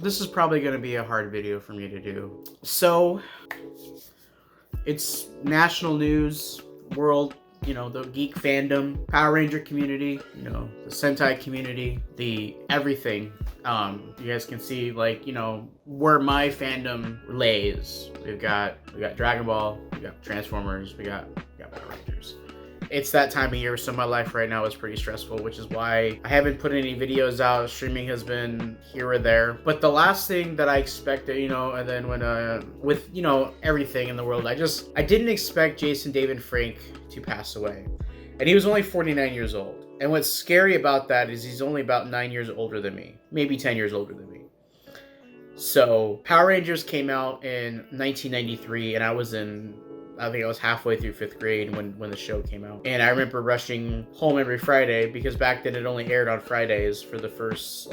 this is probably going to be a hard video for me to do. So, it's national news, world, you know, the geek fandom, Power Ranger community, you know, the Sentai community, the everything. You guys can see, like, you know, where my fandom lays. We got Dragon Ball, we got Transformers, we got Power Rangers. It's that time of year, so my life right now is pretty stressful, which is why I haven't put any videos out. Streaming has been here or there. But the last thing that I expected, you know, and then when, with, you know, everything in the world, I didn't expect Jason David Frank to pass away. And he was only 49 years old. And what's scary about that is he's only about 9 years older than me. Maybe 10 years older than me. So, Power Rangers came out in 1993, and I think I was halfway through 5th grade when the show came out. And I remember rushing home every Friday, because back then it only aired on Fridays for the first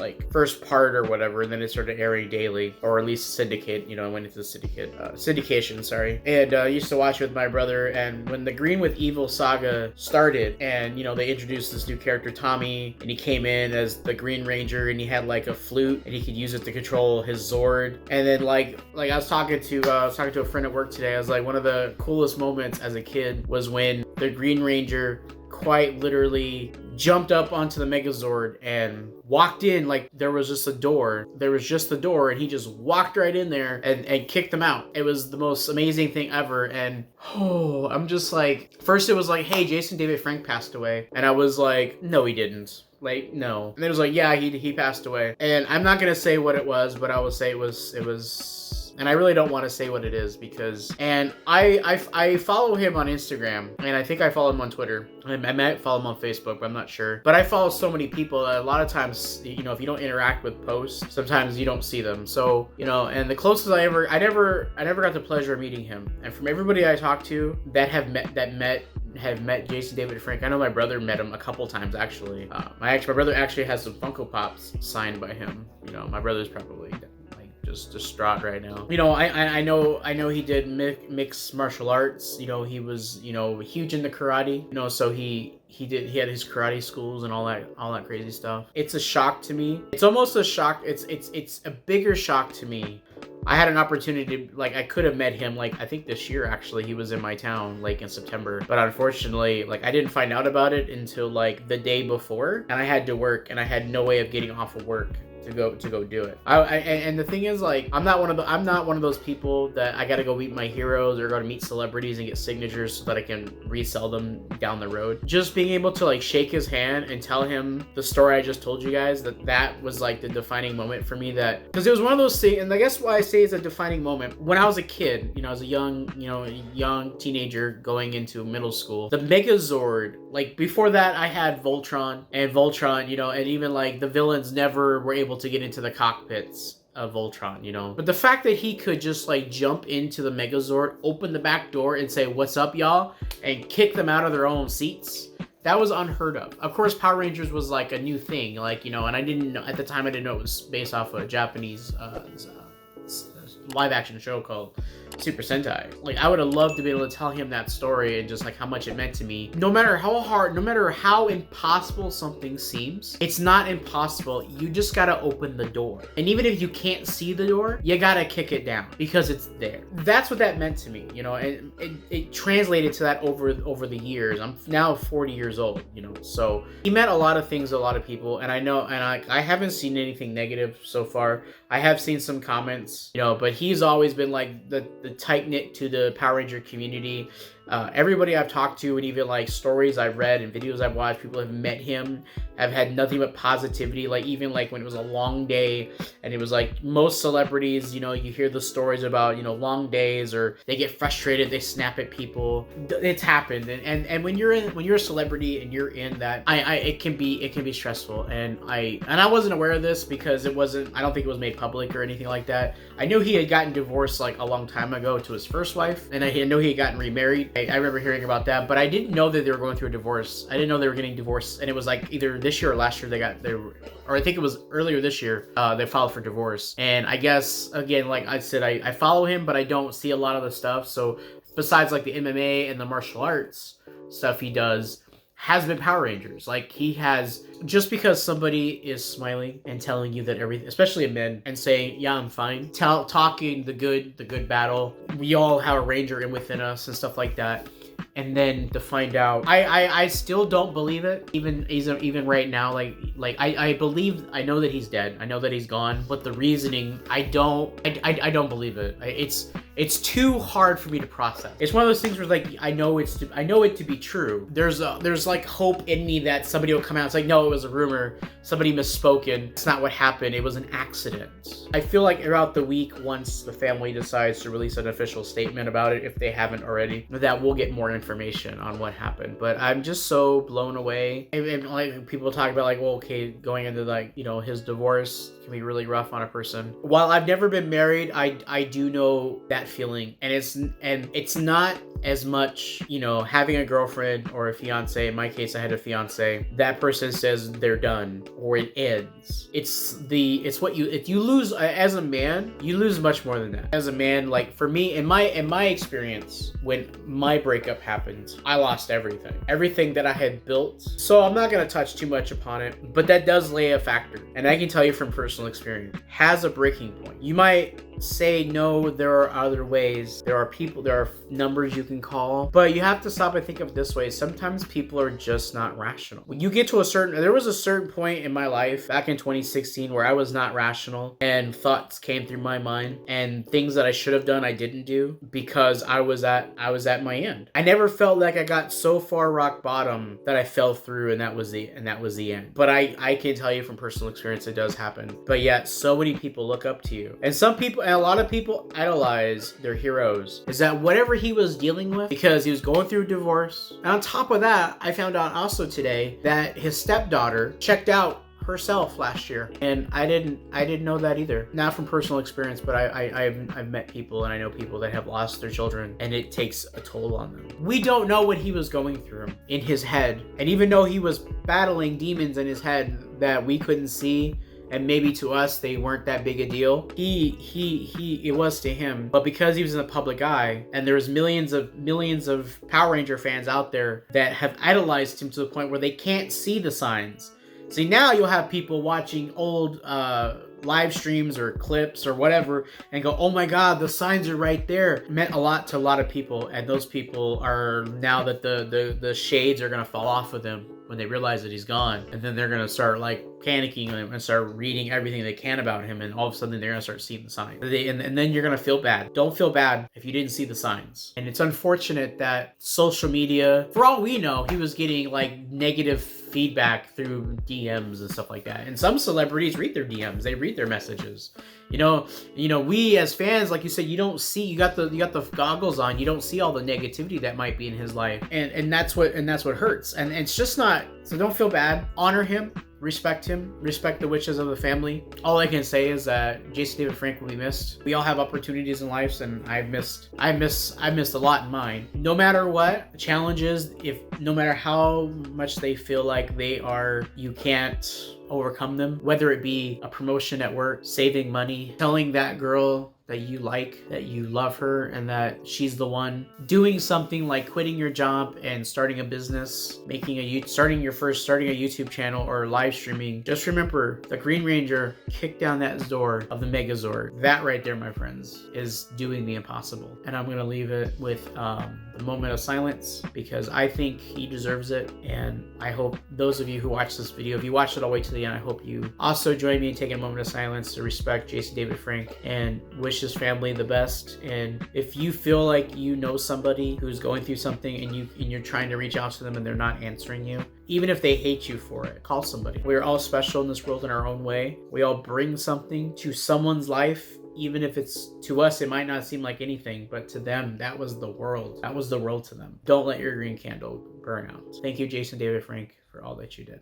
part or whatever, and then it started airing daily, or at least syndicate, you know, I went into the syndication, sorry. And I used to watch it with my brother, and when the Green with Evil saga started, and, you know, they introduced this new character, Tommy, and he came in as the Green Ranger, and he had like a flute, and he could use it to control his Zord. And then like I was talking to a friend at work today. I was like, one of the coolest moments as a kid was when the Green Ranger quite literally jumped up onto the Megazord and walked in. Like, there was just the door, and he just walked right in there and kicked them out. It was the most amazing thing ever. And I'm just like, first it was like, hey, Jason David Frank passed away, and I was like, no, he didn't. Like, no. And it was like, yeah, he passed away. And I'm not gonna say what it was, but I will say it was, and I really don't want to say what it is, because, and I follow him on Instagram, and I think I follow him on Twitter. I might follow him on Facebook, but I'm not sure. But I follow so many people that a lot of times, you know, if you don't interact with posts, sometimes you don't see them. So, you know, and the closest I never got the pleasure of meeting him. And from everybody I talked to that have met Jason David Frank, I know my brother met him a couple times, actually. My brother actually has some Funko Pops signed by him. You know, my brother's probably just distraught right now. You know, I know he did mixed martial arts. You know, he was, you know, huge into karate. You know, so he had his karate schools and all that crazy stuff. It's a shock to me. It's almost a shock. It's a bigger shock to me. I had an opportunity to, like, I could have met him, like, I think this year, actually. He was in my town, like, in September. But unfortunately, like, I didn't find out about it until, like, the day before. And I had to work, and I had no way of getting off of work to go do it. And the thing is, like, I'm not one of those people that I gotta go meet my heroes or go to meet celebrities and get signatures so that I can resell them down the road. Just being able to, like, shake his hand and tell him the story I just told you guys, that was like the defining moment for me. That, because it was one of those things, and I guess why I say it's a defining moment. When I was a kid, you know, as a young teenager going into middle school, the Megazord, like, before that I had Voltron, you know, and even, like, the villains never were able to get into the cockpits of Voltron, you know. But the fact that he could just, like, jump into the Megazord, open the back door and say, "What's up, y'all?" and kick them out of their own seats, that was unheard of. Of course, Power Rangers was, like, a new thing, like, you know, and I didn't know, at the time I didn't know it was based off a Japanese live action show called Super Sentai. Like, I would have loved to be able to tell him that story and just, like, how much it meant to me. No matter how hard, no matter how impossible something seems, it's not impossible. You just gotta open the door. And even if you can't see the door, you gotta kick it down, because it's there. That's what that meant to me, you know, and it translated to that over the years. I'm now 40 years old, you know, so he meant a lot of things to a lot of people, and I know, and I haven't seen anything negative so far. I have seen some comments, you know, but he's always been, like, the tight-knit to the Power Ranger community. Everybody I've talked to, and even, like, stories I've read and videos I've watched, people have met him, have had nothing but positivity. Like, even, like, when it was a long day, and it was, like, most celebrities, you know, you hear the stories about, you know, long days, or they get frustrated, they snap at people. It's happened, and when you're a celebrity and you're in that, it can be stressful. And I wasn't aware of this, because I don't think it was made public or anything like that. I knew he had gotten divorced, like, a long time ago to his first wife, and I know he had gotten remarried. I remember hearing about that, but I didn't know that they were going through a divorce. I didn't know they were getting divorced, and it was, like, either this year or last year or I think it was earlier this year, they filed for divorce. And I guess, again, like I said, I follow him, but I don't see a lot of the stuff. So besides, like, the MMA and the martial arts stuff he does, has been Power Rangers. Like, he has, just because somebody is smiling and telling you that everything, especially a man, and saying, yeah, I'm fine, talking the good battle, we all have a ranger in within us and stuff like that. And then to find out, I still don't believe it. Even right now, I believe, I know that he's dead. I know that he's gone. But the reasoning, I don't believe it. It's too hard for me to process. It's one of those things where, like, I know it to be true. There's like hope in me that somebody will come out and say, no, it was a rumor. Somebody misspoken. It's not what happened. It was an accident. I feel like throughout the week, once the family decides to release an official statement about it, if they haven't already, that we'll get more information on what happened. But I'm just so blown away. And like, people talk about, like, well, okay, going into, like, you know, his divorce can be really rough on a person. While I've never been married, I do know that feeling, and it's not as much, you know, having a girlfriend or a fiance. In my case, I had a fiance. That person says they're done or it ends. It's what if you lose as a man, you lose much more than that. As a man, like, for me, in my experience, when my breakup happened, I lost everything that I had built. So I'm not gonna touch too much upon it, but that does lay a factor, and I can tell you from personal experience, has a breaking point. You might say, no, there are other ways. There are numbers you can call, but you have to stop and think of it this way. Sometimes people are just not rational. When you get to there was a certain point in my life back in 2016 where I was not rational, and thoughts came through my mind, and things that I should have done I didn't do because I was at my end. I never felt like I got so far rock bottom that I fell through, and that was the end. But I can tell you from personal experience, it does happen. But yet so many people look up to you, and a lot of people idolize their heroes. Is that whatever he was dealing with, because he was going through a divorce. And on top of that, I found out also today that his stepdaughter checked out herself last year, and I didn't know that either. Not from personal experience, but I've met people, and I know people that have lost their children, and it takes a toll on them. We don't know what he was going through in his head, and even though he was battling demons in his head that we couldn't see, and maybe to us they weren't that big a deal, it was to him. But because he was in the public eye, and there's millions of Power Ranger fans out there that have idolized him to the point where they can't see the signs. See, now you'll have people watching old live streams or clips or whatever and go, oh my god, the signs are right there. It meant a lot to a lot of people, and those people are, now that the shades are gonna fall off of them when they realize that he's gone, and then they're gonna start, like, panicking and start reading everything they can about him, and all of a sudden they're gonna start seeing the signs. And then you're gonna feel bad. Don't feel bad if you didn't see the signs. And it's unfortunate that social media, for all we know, he was getting, like, negative feedback through DMs and stuff like that. And some celebrities read their DMs, they read their messages. You know, we as fans, like you said, you don't see, you got the goggles on, you don't see all the negativity that might be in his life, and that's what hurts. And it's just not. So don't feel bad. Honor him. Respect him. Respect the wishes of the family. All I can say is that Jason David Frank will be missed. We all have opportunities in life, and I missed a lot in mine. No matter what challenges, no matter how much they feel like you can't overcome them, whether it be a promotion at work, saving money, telling that girl that you like, that you love her, and that she's the one, doing something like quitting your job and starting a business, starting a YouTube channel or live streaming. Just remember, the Green Ranger kicked down that door of the Megazord. That right there, my friends, is doing the impossible. And I'm gonna leave it with the moment of silence, because I think he deserves it. And I hope those of you who watch this video, if you watched it all the way to the end, I hope you also join me in taking a moment of silence to respect Jason David Frank and wish his family the best. And if you feel like you know somebody who's going through something, and you're trying to reach out to them and they're not answering you, even if they hate you for it, call somebody. We're all special in this world in our own way. We all bring something to someone's life. Even if it's, to us, it might not seem like anything, but to them, that was the world. That was the world to them. Don't let your green candle burn out. Thank you, Jason David Frank, for all that you did.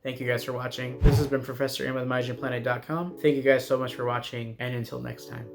Thank you guys for watching. This has been Professor M with MajinPlanet.com. Thank you guys so much for watching, and until next time.